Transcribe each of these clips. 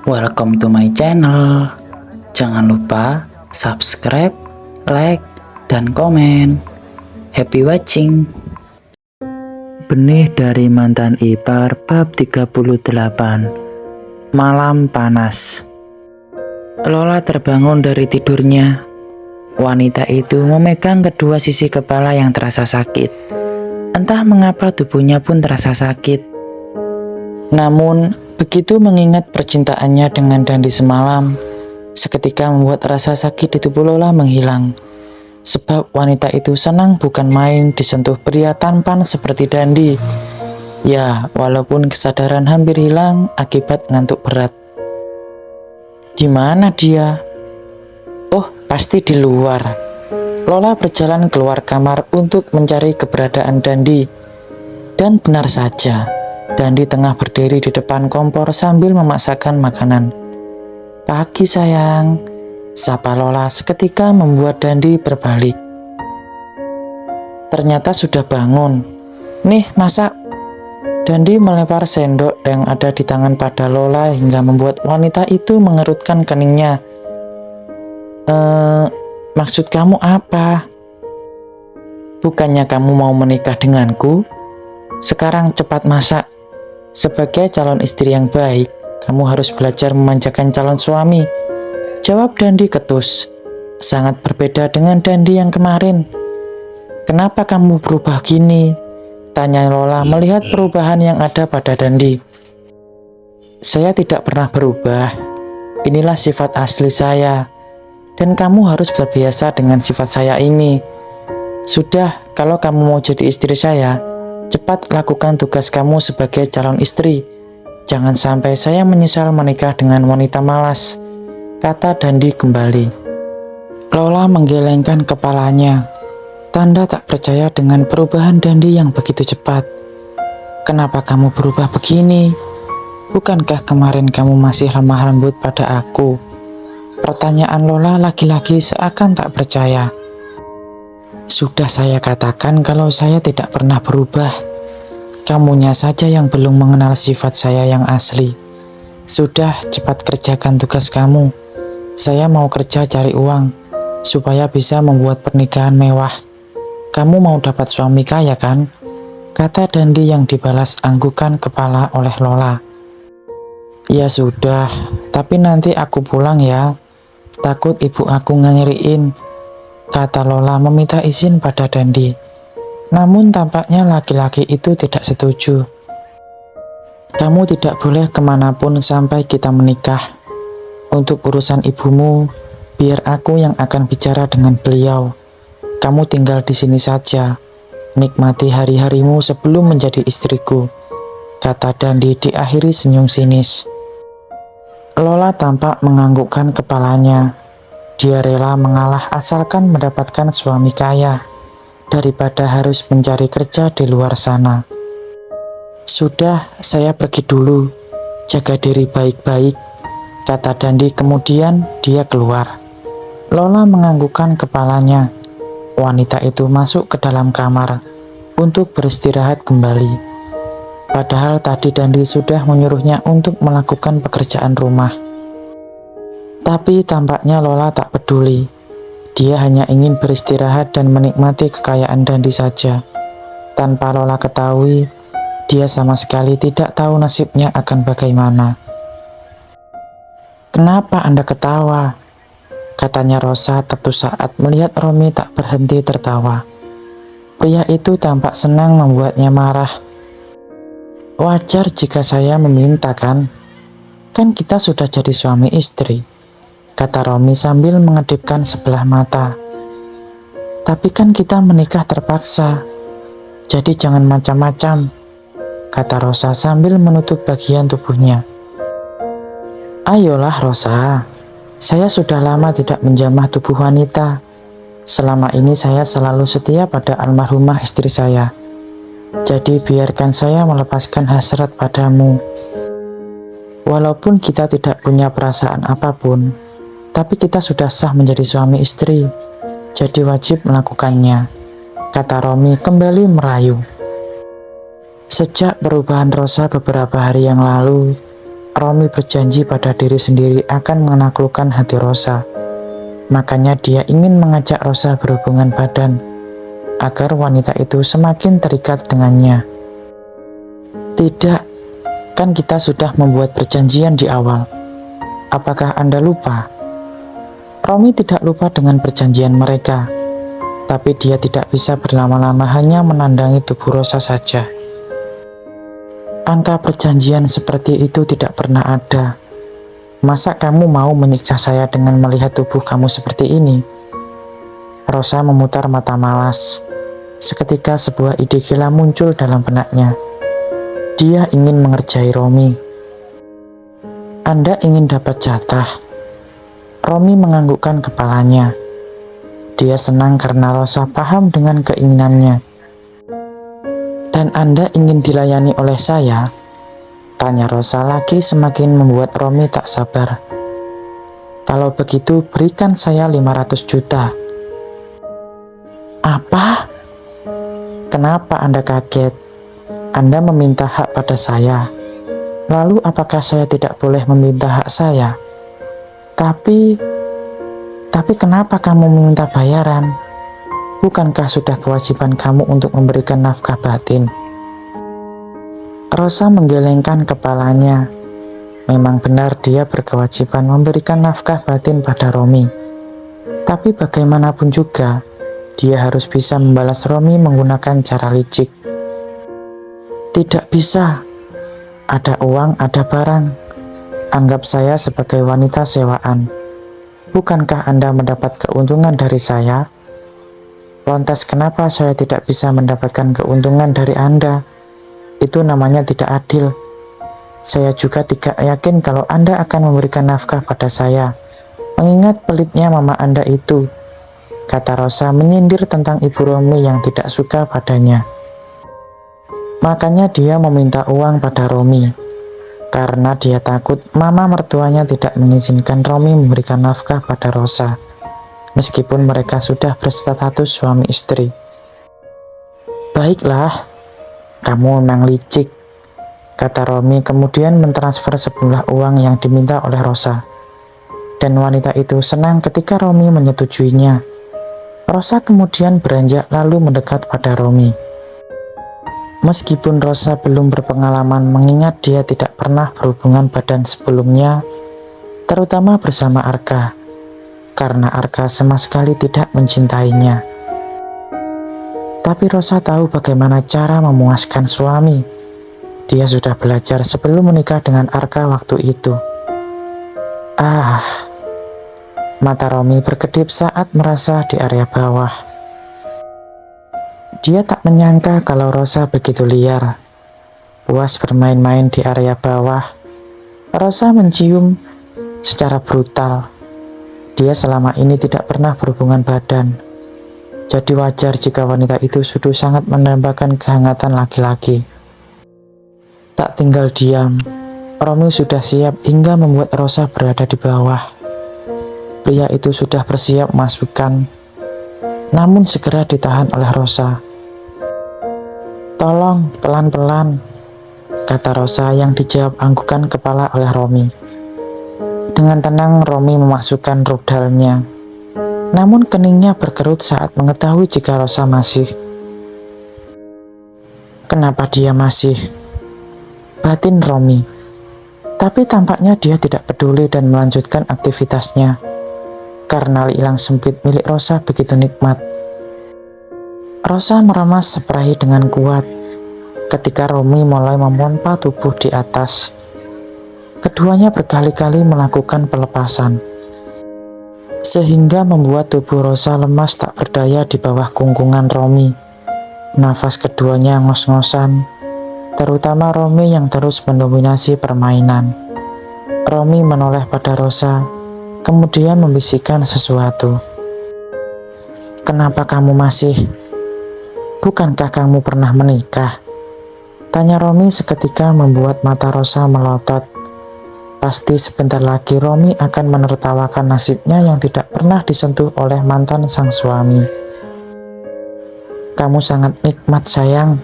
Welcome to my channel. Jangan lupa subscribe, like, dan komen. Happy watching. Benih dari mantan ipar bab 38. Malam panas. Lola terbangun dari tidurnya. Wanita itu memegang kedua sisi kepala yang terasa sakit. Entah mengapa tubuhnya pun terasa sakit. Namun, begitu mengingat percintaannya dengan Dandi semalam, seketika membuat rasa sakit di tubuh Lola menghilang. Sebab wanita itu senang bukan main disentuh pria tampan seperti Dandi. Ya, walaupun kesadaran hampir hilang akibat ngantuk berat. Di mana dia? Oh, pasti di luar. Lola berjalan keluar kamar untuk mencari keberadaan Dandi. Dan benar saja, Dandi tengah berdiri di depan kompor sambil memasakkan makanan. "Pagi sayang," sapa Lola seketika membuat Dandi berbalik. Ternyata sudah bangun. "Nih, masak." Dandi melempar sendok yang ada di tangan pada Lola hingga membuat wanita itu mengerutkan keningnya. Maksud kamu apa? Bukannya kamu mau menikah denganku? Sekarang cepat masak. Sebagai calon istri yang baik, kamu harus belajar memanjakan calon suami. Jawab Dandi ketus. Sangat berbeda dengan Dandi yang kemarin. Kenapa kamu berubah gini? Tanya Lola melihat perubahan yang ada pada Dandi. Saya tidak pernah berubah. Inilah sifat asli saya. Dan kamu harus terbiasa dengan sifat saya ini. Sudah, kalau kamu mau jadi istri saya, cepat lakukan tugas kamu sebagai calon istri. Jangan sampai saya menyesal menikah dengan wanita malas, kata Dandi kembali. Lola menggelengkan kepalanya, tanda tak percaya dengan perubahan Dandi yang begitu cepat. Kenapa kamu berubah begini? Bukankah kemarin kamu masih lemah lembut pada aku? Pertanyaan Lola lagi-lagi seakan tak percaya. Sudah saya katakan kalau saya tidak pernah berubah. Kamunya saja yang belum mengenal sifat saya yang asli. Sudah, cepat kerjakan tugas kamu. Saya mau kerja cari uang, supaya bisa membuat pernikahan mewah. Kamu mau dapat suami kaya kan? Kata Dandi yang dibalas anggukan kepala oleh Lola. Ya sudah, tapi nanti aku pulang ya. Takut ibu aku nyariin, kata Lola meminta izin pada Dandi. Namun tampaknya laki-laki itu tidak setuju. Kamu tidak boleh kemanapun sampai kita menikah. Untuk urusan ibumu, biar aku yang akan bicara dengan beliau. Kamu tinggal di sini saja. Nikmati hari-harimu sebelum menjadi istriku, kata Dandi diakhiri senyum sinis. Lola tampak menganggukkan kepalanya. Dia rela mengalah asalkan mendapatkan suami kaya, daripada harus mencari kerja di luar sana. Sudah, saya pergi dulu. Jaga diri baik-baik, kata Dandi kemudian dia keluar. Lola menganggukkan kepalanya. Wanita itu masuk ke dalam kamar untuk beristirahat kembali. Padahal tadi Dandi sudah menyuruhnya untuk melakukan pekerjaan rumah. Tapi tampaknya Lola tak peduli. Dia hanya ingin beristirahat dan menikmati kekayaan Dandi saja. Tanpa Lola ketahui, dia sama sekali tidak tahu nasibnya akan bagaimana. Kenapa Anda ketawa? Katanya Rosa tetu saat melihat Romi tak berhenti tertawa. Pria itu tampak senang membuatnya marah. Wajar jika saya meminta kan? Kan kita sudah jadi suami istri, kata Romi sambil mengedipkan sebelah mata. Tapi kan kita menikah terpaksa, jadi jangan macam-macam, kata Rosa sambil menutup bagian tubuhnya. Ayolah Rosa, saya sudah lama tidak menjamah tubuh wanita. Selama ini saya selalu setia pada almarhumah istri saya. Jadi biarkan saya melepaskan hasrat padamu. Walaupun kita tidak punya perasaan apapun, tapi kita sudah sah menjadi suami istri, jadi wajib melakukannya, kata Romi kembali merayu. Sejak perubahan Rosa beberapa hari yang lalu, Romi berjanji pada diri sendiri akan menaklukkan hati Rosa. Makanya dia ingin mengajak Rosa berhubungan badan, agar wanita itu semakin terikat dengannya. Tidak, kan kita sudah membuat perjanjian di awal. Apakah Anda lupa? Romi tidak lupa dengan perjanjian mereka, tapi dia tidak bisa berlama-lama hanya menandangi tubuh Rosa saja. Angka perjanjian seperti itu tidak pernah ada. Masa kamu mau menyiksa saya dengan melihat tubuh kamu seperti ini? Rosa memutar mata malas. Seketika sebuah ide gila muncul dalam benaknya. Dia ingin mengerjai Romi. Anda ingin dapat jatah? Romi menganggukkan kepalanya. Dia senang karena Rosa paham dengan keinginannya. Dan Anda ingin dilayani oleh saya? Tanya Rosa lagi semakin membuat Romi tak sabar. Kalau begitu berikan saya 500 juta. Apa? Kenapa Anda kaget? Anda meminta hak pada saya. Lalu apakah saya tidak boleh meminta hak saya? Tapi kenapa kamu meminta bayaran? Bukankah sudah kewajiban kamu untuk memberikan nafkah batin? Rosa menggelengkan kepalanya. Memang benar dia berkewajiban memberikan nafkah batin pada Romi. Tapi bagaimanapun juga, dia harus bisa membalas Romi menggunakan cara licik. Tidak bisa. Ada uang, ada barang. Anggap saya sebagai wanita sewaan. Bukankah Anda mendapat keuntungan dari saya? Lantas kenapa saya tidak bisa mendapatkan keuntungan dari Anda? Itu namanya tidak adil. Saya juga tidak yakin kalau Anda akan memberikan nafkah pada saya, mengingat pelitnya mama Anda itu, kata Rosa menyindir tentang ibu Romi yang tidak suka padanya. Makanya dia meminta uang pada Romi, karena dia takut mama mertuanya tidak mengizinkan Romi memberikan nafkah pada Rosa. Meskipun mereka sudah berstatus suami istri. Baiklah, kamu memang licik, kata Romi kemudian mentransfer sejumlah uang yang diminta oleh Rosa. Dan wanita itu senang ketika Romi menyetujuinya. Rosa kemudian beranjak lalu mendekat pada Romi. Meskipun Rosa belum berpengalaman mengingat dia tidak pernah berhubungan badan sebelumnya, terutama bersama Arka, karena Arka sama sekali tidak mencintainya. Tapi Rosa tahu bagaimana cara memuaskan suami. Dia sudah belajar sebelum menikah dengan Arka waktu itu. Mata Romi berkedip saat merasa di area bawah. Dia tak menyangka kalau Rosa begitu liar. Puas bermain-main di area bawah, Rosa mencium secara brutal. Dia selama ini tidak pernah berhubungan badan. Jadi wajar jika wanita itu sudah sangat menambahkan kehangatan laki-laki. Tak tinggal diam, Romi sudah siap hingga membuat Rosa berada di bawah. Pria itu sudah bersiap memasukkan, namun segera ditahan oleh Rosa. Tolong, pelan-pelan, kata Rosa yang dijawab anggukan kepala oleh Romi. Dengan tenang Romi memasukkan rudalnya. Namun keningnya berkerut saat mengetahui jika Rosa masih. Kenapa dia masih? Batin Romi. Tapi tampaknya dia tidak peduli dan melanjutkan aktivitasnya. Karena hilang sempit milik Rosa begitu nikmat. Rosa meremas seperahi dengan kuat ketika Romi mulai memompa tubuh di atas. Keduanya berkali-kali melakukan pelepasan, sehingga membuat tubuh Rosa lemas tak berdaya di bawah kungkungan Romi. Nafas keduanya ngos-ngosan, terutama Romi yang terus mendominasi permainan. Romi menoleh pada Rosa, kemudian membisikkan sesuatu. Kenapa kamu masih? Bukankah kamu pernah menikah? Tanya Romi seketika membuat mata Rosa melotot. Pasti sebentar lagi Romi akan menertawakan nasibnya yang tidak pernah disentuh oleh mantan sang suami. Kamu sangat nikmat sayang.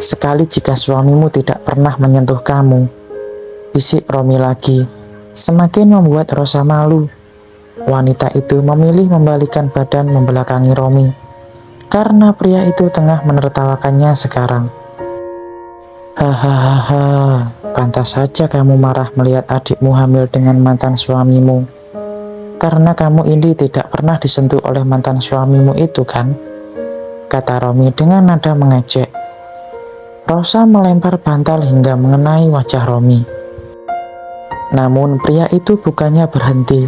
Sekali jika suamimu tidak pernah menyentuh kamu. bisik Romi lagi. Semakin membuat Rosa malu. Wanita itu memilih membalikkan badan membelakangi Romi, karena pria itu tengah menertawakannya sekarang. Hahaha, pantas saja kamu marah melihat adikmu hamil dengan mantan suamimu. Karena kamu ini tidak pernah disentuh oleh mantan suamimu itu kan? Kata Romi dengan nada mengejek. Rosa melempar bantal hingga mengenai wajah Romi. Namun pria itu bukannya berhenti,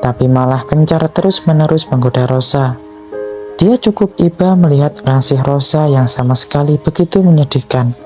tapi malah kencar terus-menerus menggoda Rosa. Dia cukup iba melihat kasih Rosa yang sama sekali begitu menyedihkan.